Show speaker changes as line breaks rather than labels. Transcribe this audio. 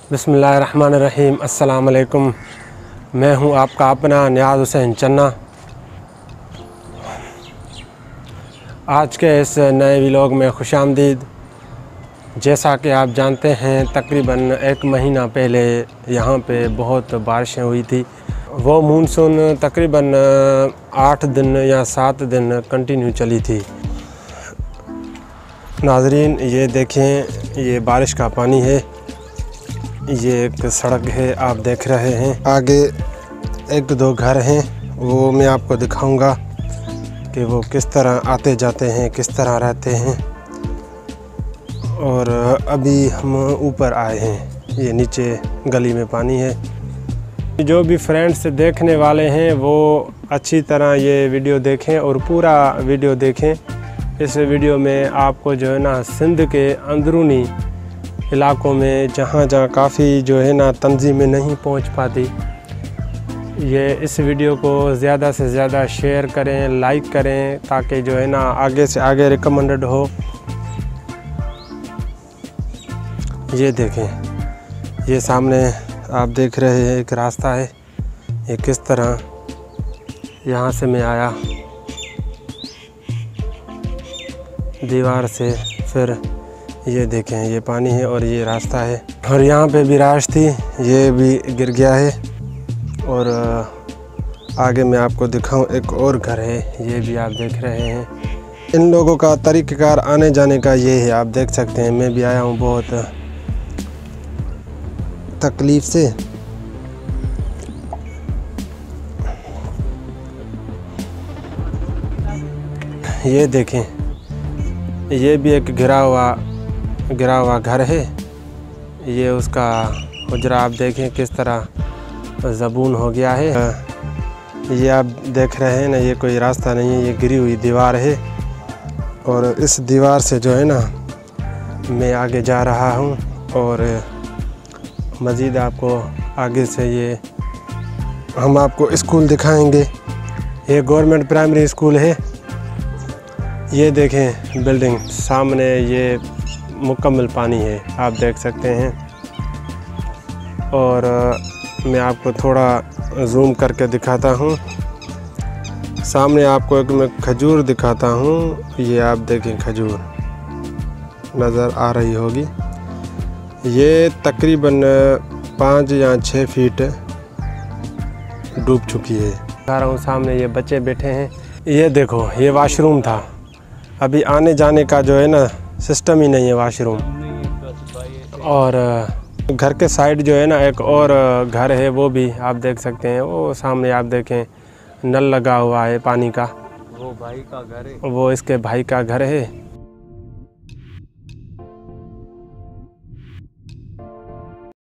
बिस्मिल्लाहिर्रहमानिर्रहीम। अस्सलाम वालेकुम। मैं हूं आपका अपना नियाज़ हुसैन चन्ना। आज के इस नए व्लॉग में खुशामदीद। जैसा कि आप जानते हैं तकरीबन 1 महीना पहले यहाँ पे बहुत बारिशें हुई थी। वो मानसून तकरीबन 8 दिन या 7 दिन कंटिन्यू चली थी। नाज़रीन ये देखें, ये बारिश का पानी है। ये एक सड़क है, आप देख रहे हैं। आगे 1-2 घर हैं, वो मैं आपको दिखाऊंगा कि वो किस तरह आते जाते हैं, किस तरह रहते हैं। और अभी हम ऊपर आए हैं, ये नीचे गली में पानी है। जो भी फ्रेंड्स देखने वाले हैं वो अच्छी तरह ये वीडियो देखें और पूरा वीडियो देखें। इस वीडियो में आपको जो है ना सिंध के अंदरूनी इलाक़ों में जहाँ काफ़ी जो है ना तंजीमें नहीं पहुँच पाती, ये इस वीडियो को ज़्यादा से ज़्यादा शेयर करें, लाइक करें, ताकि जो है ना आगे से आगे रिकमेंडेड हो। ये देखें, ये सामने आप देख रहे हैं एक रास्ता है। ये किस तरह यहाँ से मैं आया दीवार से, फिर ये देखें ये पानी है और ये रास्ता है। और यहाँ पे भी राश थी, ये भी गिर गया है। और आगे मैं आपको दिखाऊं एक और घर है, ये भी आप देख रहे हैं। इन लोगों का तरीक़ाकार आने जाने का ये है, आप देख सकते हैं। मैं भी आया हूँ बहुत तकलीफ़ से। ये देखें, ये भी एक गिरा हुआ घर है। ये उसका हुजरा आप देखें किस तरह ज़बून हो गया है। ये आप देख रहे हैं ना, ये कोई रास्ता नहीं है, ये गिरी हुई दीवार है। और इस दीवार से जो है ना मैं आगे जा रहा हूँ। और मज़ीद आपको आगे से ये हम आपको स्कूल दिखाएंगे। ये गवर्नमेंट प्राइमरी स्कूल है। ये देखें बिल्डिंग सामने, ये मुकम्मल पानी है, आप देख सकते हैं। और मैं आपको थोड़ा जूम करके दिखाता हूँ। सामने आपको एक मैं खजूर दिखाता हूँ। ये आप देखें, खजूर नज़र आ रही होगी। ये तकरीबन 5 या 6 फीट डूब चुकी है। आ रहा हूँ, सामने ये बच्चे बैठे हैं। ये देखो, ये वाशरूम था। अभी आने जाने का जो है ना सिस्टम ही नहीं है वाशरूम। और घर के साइड जो है ना एक और घर है, वो भी आप देख सकते हैं। वो सामने आप देखें नल लगा हुआ है पानी का। वो भाई का घर है, वो इसके भाई का घर है।